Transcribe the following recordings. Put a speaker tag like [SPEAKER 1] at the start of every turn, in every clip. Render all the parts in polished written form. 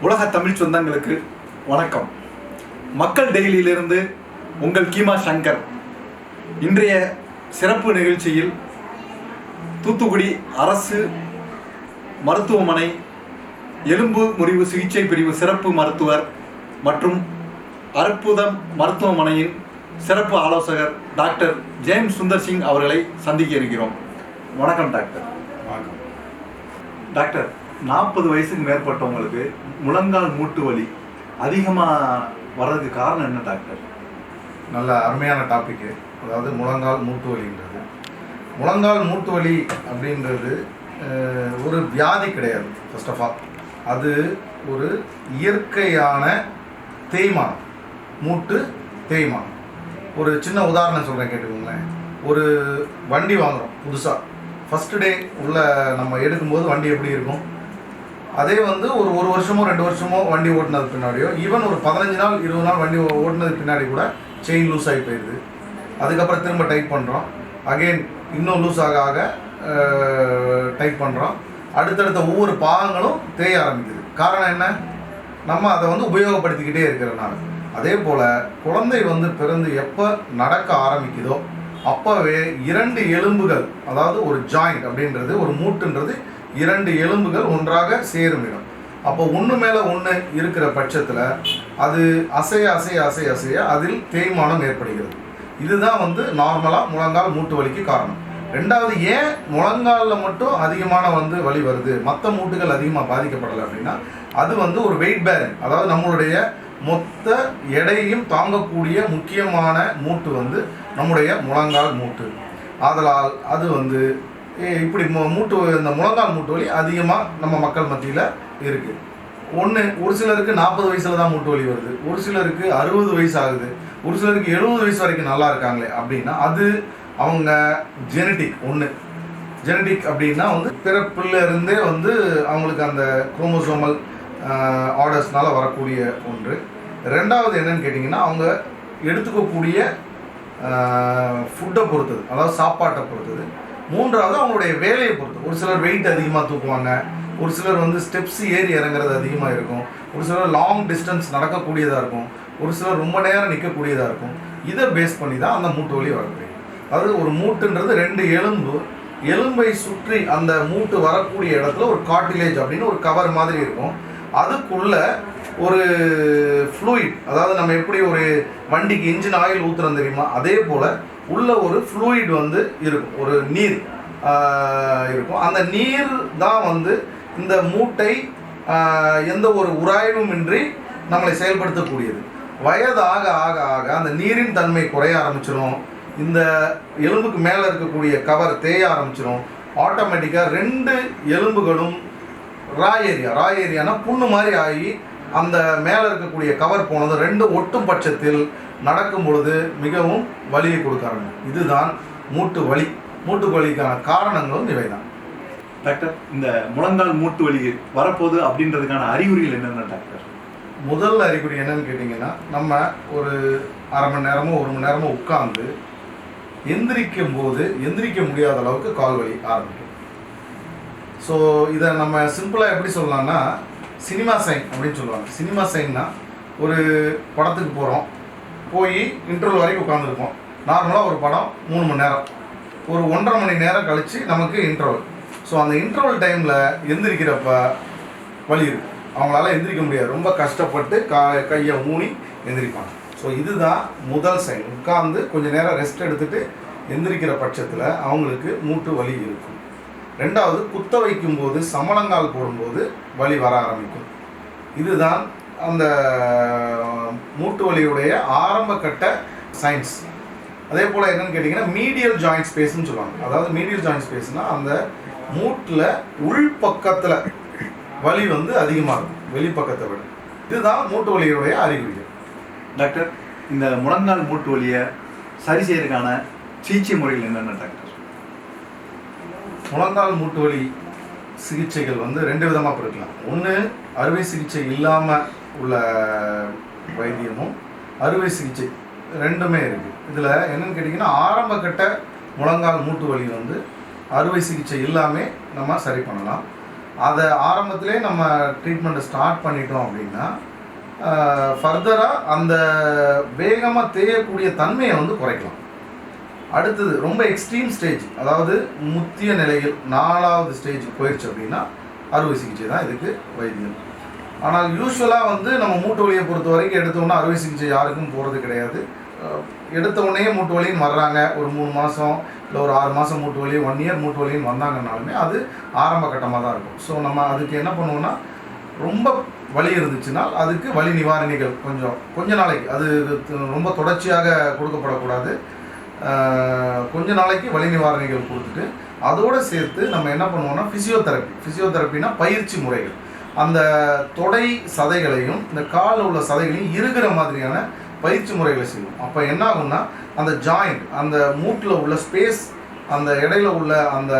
[SPEAKER 1] உலக தமிழ் சொந்தங்களுக்கு வணக்கம். மக்கள் டெய்லியிலிருந்து உங்கள் கீமா சங்கர். இன்றைய சிறப்பு நிகழ்ச்சியில் தூத்துக்குடி அரசு மருத்துவமனை எலும்பு முறிவு சிகிச்சை பிரிவு சிறப்பு மருத்துவர் மற்றும் அற்புதம் மருத்துவமனையின் சிறப்பு ஆலோசகர் டாக்டர் ஜேம்ஸ் சுந்தர் சிங் அவர்களை சந்திக்க இருக்கிறோம். வணக்கம் டாக்டர்.
[SPEAKER 2] வணக்கம்
[SPEAKER 1] டாக்டர், 40 வயசுக்கு மேற்பட்டவங்களுக்கு முழங்கால் மூட்டு வலி அதிகமாக வர்றதுக்கு காரணம் என்ன டாக்டர்?
[SPEAKER 2] நல்ல அருமையான டாப்பிக்கு. அதாவது முழங்கால் மூட்டு வலின்றது, முழங்கால் மூட்டு வலி அப்படின்றது ஒரு வியாதி கிடையாது. ஃபர்ஸ்ட் ஆஃப் ஆல் அது ஒரு இயற்கையான தேய்மானம், மூட்டு தேய்மானம். ஒரு சின்ன உதாரணம் சொல்கிறேன், கேட்டுக்கோங்களேன். ஒரு வண்டி வாங்குகிறோம் புதுசாக, ஃபஸ்ட்டு டே உள்ள நம்ம எடுக்கும்போது வண்டி எப்படி இருக்கும், அதே ஒரு வருஷமோ 2 வருஷமோ வண்டி ஓட்டினது பின்னாடியோ, ஈவன் ஒரு 15 நாள் 20 நாள் வண்டி ஓட்டினது பின்னாடி கூட செயின் லூஸ் ஆகி போயிடுது. அதுக்கப்புறம் திரும்ப டைட் பண்ணுறோம், அகெயின் இன்னும் லூஸ் ஆக ஆக டைட் பண்ணுறோம். அடுத்தடுத்த ஒவ்வொரு பாகங்களும் தேய ஆரம்பிக்குது. காரணம் என்ன? நம்ம அதை உபயோகப்படுத்திக்கிட்டே இருக்கிறனால. அதே போல் குழந்தை பிறந்து எப்போ நடக்க ஆரம்பிக்குதோ அப்போவே 2 எலும்புகள், அதாவது ஒரு ஜாயிண்ட் அப்படின்றது, ஒரு மூட்டுன்றது 2 எலும்புகள் ஒன்றாக சேரும் இடம். அப்போ ஒன்று மேலே ஒன்று இருக்கிற பட்சத்தில் அது அசைய அசைய அசைய அசைய அதில் தேய்மானம் ஏற்படுகிறது. இதுதான் நார்மலாக முழங்கால் மூட்டு வலிக்கு காரணம். ரெண்டாவது, ஏன் முழங்காலில் மட்டும் அதிகமான வலி வருது, மற்ற மூட்டுகள் அதிகமாக பாதிக்கப்படலை அப்படின்னா, அது ஒரு வெயிட் பேரிங், அதாவது நம்மளுடைய மொத்த எடையையும் தாங்கக்கூடிய முக்கியமான மூட்டு நம்முடைய முழங்கால் மூட்டு. ஆதலால் அது இப்படி இந்த முழங்கால் மூட்டு வலி அதிகமாக நம்ம மக்கள் மத்தியில் இருக்குது. ஒரு சிலருக்கு 40 வயசில் தான் மூட்டு வலி வருது, ஒரு சிலருக்கு 60 வயசு ஆகுது, ஒரு சிலருக்கு 70 வயசு வரைக்கும் நல்லா இருக்காங்களே அப்படின்னா அது அவங்க ஜெனட்டிக். ஜெனட்டிக் அப்படின்னா பிறப்புல இருந்தே அவங்களுக்கு அந்த குரோமோசோமல் ஆர்டர்ஸ்னால வரக்கூடிய ஒன்று. ரெண்டாவது என்னன்னு கேட்டிங்கன்னா, அவங்க எடுத்துக்கக்கூடிய ஃபுட்டை பொறுத்தது, அதாவது சாப்பாட்டை பொறுத்தது. மூன்றாவது அவங்களுடைய வேலையை பொறுத்து. ஒரு சிலர் வெயிட் அதிகமாக தூக்குவாங்க, ஒரு சிலர் ஸ்டெப்ஸ் ஏறி இறங்குறது அதிகமாக இருக்கும், ஒரு சிலர் லாங் டிஸ்டன்ஸ் நடக்கக்கூடியதாக இருக்கும், ஒரு சிலர் ரொம்ப நேரம் நிற்கக்கூடியதாக இருக்கும். இதை பேஸ் பண்ணி தான் அந்த மூட்டு வலி வரக்கூடிய. அதாவது ஒரு மூட்டுன்றது 2 எலும்பை சுற்றி அந்த மூட்டு வரக்கூடிய இடத்துல ஒரு கார்டிலேஜ் அப்படின்னு ஒரு கவர் மாதிரி இருக்கும். அதுக்குள்ள ஒரு ஃப்ளூயிட், அதாவது நம்ம எப்படி ஒரு வண்டிக்கு இன்ஜின் ஆயில் ஊற்றுறோம் தெரியுமா, அதே போல் உள்ள ஒரு ஃப்ளூயிட் இருக்கும், ஒரு நீர் இருக்கும். அந்த நீர் தான் இந்த மூட்டை எந்த ஒரு உராய்வும் இன்றி நம்மளை செயல்படுத்தக்கூடியது. வயது ஆக ஆக ஆக அந்த நீரின் தன்மை குறைய ஆரம்பிச்சிடும், இந்த எலும்புக்கு மேலே இருக்கக்கூடிய கவர் தேய ஆரம்பிச்சிடும். ஆட்டோமேட்டிக்காக 2 எலும்புகளும் ரா ஏரியானா புண்ணு மாதிரி ஆகி அந்த மேலே இருக்கக்கூடிய கவர் போனது 2 ஒட்டும் பட்சத்தில் நடக்கும் பொழுது மிகவும் வலியை கொடுக்க ஆரம்பிக்கும். இதுதான் மூட்டு வலி. மூட்டு வலிக்கான காரணங்களும் இவைதான்.
[SPEAKER 1] டாக்டர், இந்த முழங்கால் மூட்டு வலி வரப்போகுது அப்படின்றதுக்கான அறிகுறிகள் என்னென்ன டாக்டர்?
[SPEAKER 2] முதல் அறிகுறி என்னன்னு கேட்டிங்கன்னா, நம்ம ஒரு அரை மணி நேரமோ 1 மணி நேரமோ உட்கார்ந்து எந்திரிக்கும் போது எந்திரிக்க முடியாத அளவுக்கு கால் வலி ஆரம்பிக்கும். ஸோ இதை நம்ம சிம்பிளாக எப்படி சொல்லலாம்னா, சினிமா சைன் அப்படின்னு சொல்லுவாங்க. சினிமா சைன்னா, ஒரு படத்துக்கு போகிறோம், போய் இன்டர்வல் வரைக்கும் உட்காந்துருக்கோம். நார்மலாக ஒரு படம் 3 மணி நேரம், ஒரு 1.5 மணி நேரம் கழித்து நமக்கு இன்டர்வல். ஸோ அந்த இன்டர்வல் டைமில் எந்திரிக்கிறப்ப வலி இருக்கும், அவங்களால எந்திரிக்க முடியாது, ரொம்ப கஷ்டப்பட்டு கையை ஊனி எந்திரிப்பாங்க. ஸோ இதுதான் முதல் சைன். உட்கார்ந்து கொஞ்சம் நேரம் ரெஸ்ட் எடுத்துகிட்டு எந்திரிக்கிற பட்சத்தில் அவங்களுக்கு மூட்டு வலி இருக்கும். ரெண்டாவது, குத்த வைக்கும்போது சமணங்கால் போடும்போது வலி வர ஆரம்பிக்கும். இதுதான் அந்த மூட்டு வலியுடைய ஆரம்ப கட்ட சைன்ஸ். அதே போல் என்னன்னு கேட்டிங்கன்னா, மீடியல் ஜாயிண்ட் ஸ்பேஸ்ன்னு சொல்லுவாங்க. அதாவது மீடியல் ஜாயிண்ட் ஸ்பேஸ்னால் அந்த மூட்டில் உள் பக்கத்தில் வலி அதிகமாக இருக்கும் வெளிப்பக்கத்தை விட. இதுதான் மூட்டு வலியுடைய அறிகுறிகள்.
[SPEAKER 1] டாக்டர், இந்த முழங்கால் மூட்டு வலியை சரி செய்யறதுக்கான சிகிச்சை முறைகள் என்னென்ன டாக்டர்?
[SPEAKER 2] முழங்கால் மூட்டு வலி சிகிச்சைகள் 2 விதமாக பிரிக்கலாம். ஒன்று, அறுவை சிகிச்சை இல்லாமல் உள்ள வைத்தியமும் அறுவை சிகிச்சை ரெண்டுமே இருக்குது. இதில் என்னென்னு கேட்டிங்கன்னா, ஆரம்ப கட்ட முழங்கால் மூட்டு வலி அறுவை சிகிச்சை இல்லாமல் நம்ம சரி பண்ணலாம். அதை ஆரம்பத்திலே நம்ம ட்ரீட்மெண்ட்டை ஸ்டார்ட் பண்ணிட்டோம் அப்படின்னா ஃபர்தராக அந்த வேகமாக தேயக்கூடிய தன்மையை வந்து குறைக்கலாம். அடுத்தது ரொம்ப எக்ஸ்ட்ரீம் ஸ்டேஜ், அதாவது முத்திய நிலையில் 4வது ஸ்டேஜ் போயிடுச்சு அப்படின்னா அறுவை சிகிச்சை தான் இதுக்கு வைத்தியம். ஆனால் யூஸ்வலாக வந்து நம்ம மூட்டு வலியை பொறுத்த வரைக்கும் எடுத்தோன்னா அறுவை சிகிச்சை யாருக்கும் போகிறது கிடையாது. எடுத்த உடனே மூட்டு வலின்னு வர்றாங்க, ஒரு 3 மாதம் இல்லை ஒரு 6 மாதம் மூட்டு வலி, 1 இயர் மூட்டு வலின்னு வந்தாங்கன்னாலுமே அது ஆரம்ப கட்டமாக தான் இருக்கும். ஸோ நம்ம அதுக்கு என்ன பண்ணுவோம்னா, ரொம்ப வலி இருந்துச்சுன்னா அதுக்கு வலி நிவாரணிகள் கொஞ்ச நாளைக்கு, அது ரொம்ப தொடர்ச்சியாக கொடுக்கப்படக்கூடாது. கொஞ்ச நாளைக்கு வலி நிவாரணிகள் கொடுத்துட்டு அதோடு சேர்த்து நம்ம என்ன பண்ணுவோம்னா ஃபிசியோதெரப்பினா பயிற்சி முறைகள், அந்த தொடை சதைகளையும் இந்த காலில் உள்ள சதைகளையும் இருக்கிற மாதிரியான பயிற்சி முறைகளை செய்வோம். அப்போ என்ன ஆகும்னா அந்த ஜாயிண்ட், அந்த மூட்டில் உள்ள ஸ்பேஸ், அந்த இடையில உள்ள அந்த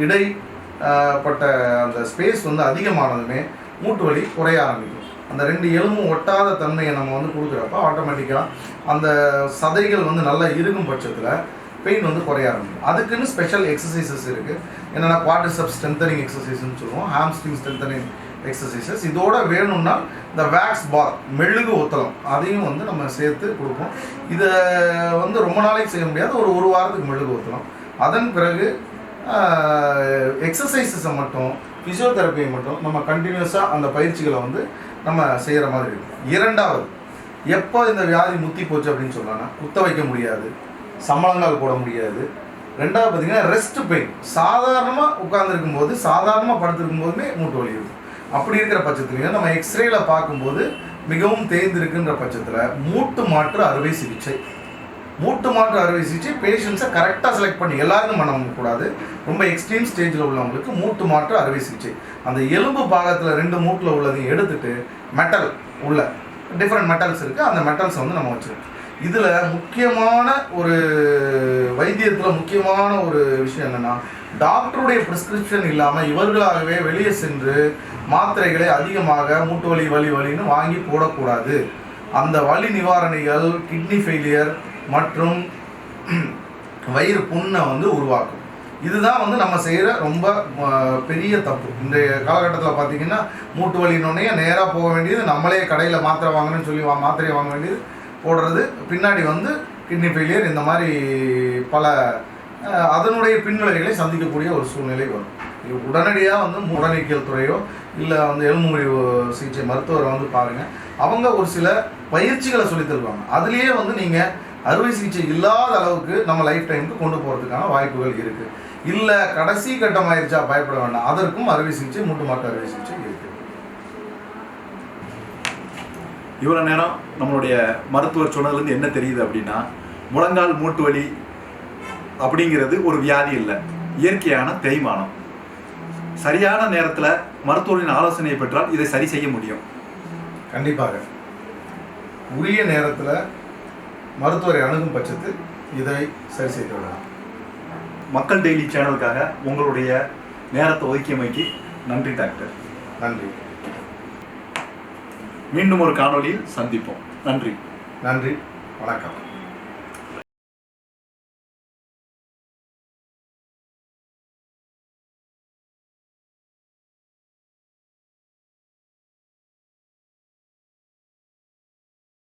[SPEAKER 2] இடைப்பட்ட அந்த ஸ்பேஸ் வந்து அதிகமானதுமே மூட்டு வலி குறைய ஆரம்பிக்கும். அந்த 2 எலும்பும் ஒட்டாத தன்மையை நம்ம வந்து கொடுக்குறப்ப ஆட்டோமேட்டிக்காக அந்த சதைகள் வந்து நல்லா இருக்கும் பட்சத்தில் பெயின் வந்து குறைய ஆரம்பிக்கும். அதுக்குன்னு ஸ்பெஷல் எக்ஸசைசஸ் இருக்குது. என்னென்னா குவாட்ரிசெப்ஸ் ஸ்ட்ரென்தனிங் எக்ஸசைஸ்ன்னு சொல்லுவோம், ஹாம்ஸ்ட்ரிங் ஸ்ட்ரென்தனிங் எக்ஸசைசஸ். இதோட வேணும்னா இந்த வேக்ஸ் பார், மெழுகு ஒத்தலம், அதையும் வந்து நம்ம சேர்த்து கொடுப்போம். இதை வந்து ரொம்ப நாளைக்கு செய்ய முடியாது, ஒரு வாரத்துக்கு மெழுகு ஒத்தலம். அதன் பிறகு எக்ஸசைசஸை மட்டும், ஃபிசியோதெரப்பியை மட்டும் நம்ம கண்டினியூஸாக அந்த பயிற்சிகளை வந்து நம்ம செய்கிற மாதிரி இருக்கும். 2வது, எப்போ இந்த வியாதி முத்தி போச்சு அப்படின்னு சொன்னாங்கன்னா, குத்த வைக்க முடியாது, சம்மளங்கால் போட முடியாது. 2வது பார்த்திங்கன்னா ரெஸ்ட் பெயின், சாதாரணமாக உட்கார்ந்துருக்கும் போது, சாதாரணமாக படுத்துருக்கும் போதுமே மூட்டு வலி இருக்கும். அப்படி இருக்கிற பட்சத்துலையும் நம்ம எக்ஸ்ரேல பார்க்கும்போது மிகவும் தேய்ந்திருக்குன்ற பட்சத்தில் மூட்டு மாற்று அறுவை சிகிச்சை பேஷண்ட்ஸை கரெக்டாக செலக்ட் பண்ணி எல்லாருக்கும் பண்ணக்கூடாது. ரொம்ப எக்ஸ்ட்ரீம் ஸ்டேஜில் உள்ளவங்களுக்கு மூட்டு மாற்று அறுவை சிகிச்சை, அந்த எலும்பு பாகத்தில் 2 மூட்டில் உள்ளதையும் எடுத்துட்டு மெட்டல் உள்ள டிஃப்ரெண்ட் மெட்டல்ஸ் இருக்குது, அந்த மெட்டல்ஸை வந்து நம்ம வச்சுருக்கோம். இதில் முக்கியமான ஒரு வைத்தியத்தில் முக்கியமான ஒரு விஷயம் என்னென்னா, டாக்டருடைய ப்ரிஸ்கிரிப்ஷன் இல்லாமல் இவர்களாகவே வெளியே சென்று மாத்திரைகளை அதிகமாக மூட்டு வலி வலின்னு வாங்கி போடக்கூடாது. அந்த வலி நிவாரணிகள் கிட்னி ஃபெயிலியர் மற்றும் வயிறு புண்ணை வந்து உருவாக்கும். இதுதான் வந்து நம்ம செய்கிற ரொம்ப பெரிய தப்பு. இந்த காலகட்டத்தில் பார்த்திங்கன்னா மூட்டு வலினோடனே நேராக போக வேண்டியது, நம்மளே கடையில் மாத்திரை வாங்கணும்னு சொல்லி மாத்திரையை வாங்க வேண்டியது போடுறது, பின்னாடி வந்து கிட்னி ஃபெயிலியர், இந்த மாதிரி பல அதனுடைய பின்விளைவுகளை சந்திக்கக்கூடிய ஒரு சூழ்நிலை வரும். உடனடியாக வந்து முடநீக்கியல் துறையோ இல்லை வந்து எலும்பு முறிவு சிகிச்சை மருத்துவரை வந்து பாருங்கள், அவங்க ஒரு சில பயிற்சிகளை சொல்லி தருவாங்க. அதுலேயே வந்து நீங்கள் அறுவை சிகிச்சை இல்லாத அளவுக்கு நம்ம லைஃப் டைமுக்கு கொண்டு போகிறதுக்கான வாய்ப்புகள் இருக்குது. இல்லை கடைசி கட்டமாயிருச்சா பயப்பட வேண்டாம், அதற்கும் அறுவை சிகிச்சை, மூட்டு மாற்று அறுவை சிகிச்சை இருக்குது.
[SPEAKER 1] இவ்வளோ நேரம் நம்மளுடைய மருத்துவர் சொன்னதுலேருந்து என்ன தெரியுது அப்படின்னா, முழங்கால் மூட்டு வலி அப்படிங்கிறது ஒரு வியாதி இல்லை, இயற்கையான தேய்மானம். சரியான நேரத்தில் மருத்துவரின் ஆலோசனையை பெற்றால் இதை சரி செய்ய முடியும்.
[SPEAKER 2] கண்டிப்பாக உரிய நேரத்தில் மருத்துவரை அணுகும் பட்சத்தில் இதை சரி செய்து விடலாம்.
[SPEAKER 1] மக்கள் டெய்லி சேனலுக்காக உங்களுடைய நேரத்தை ஒதுக்கியமைக்கு நன்றி டாக்டர்.
[SPEAKER 2] நன்றி.
[SPEAKER 1] மீண்டும் ஒரு காணொளியில் சந்திப்போம். நன்றி.
[SPEAKER 2] வணக்கம்.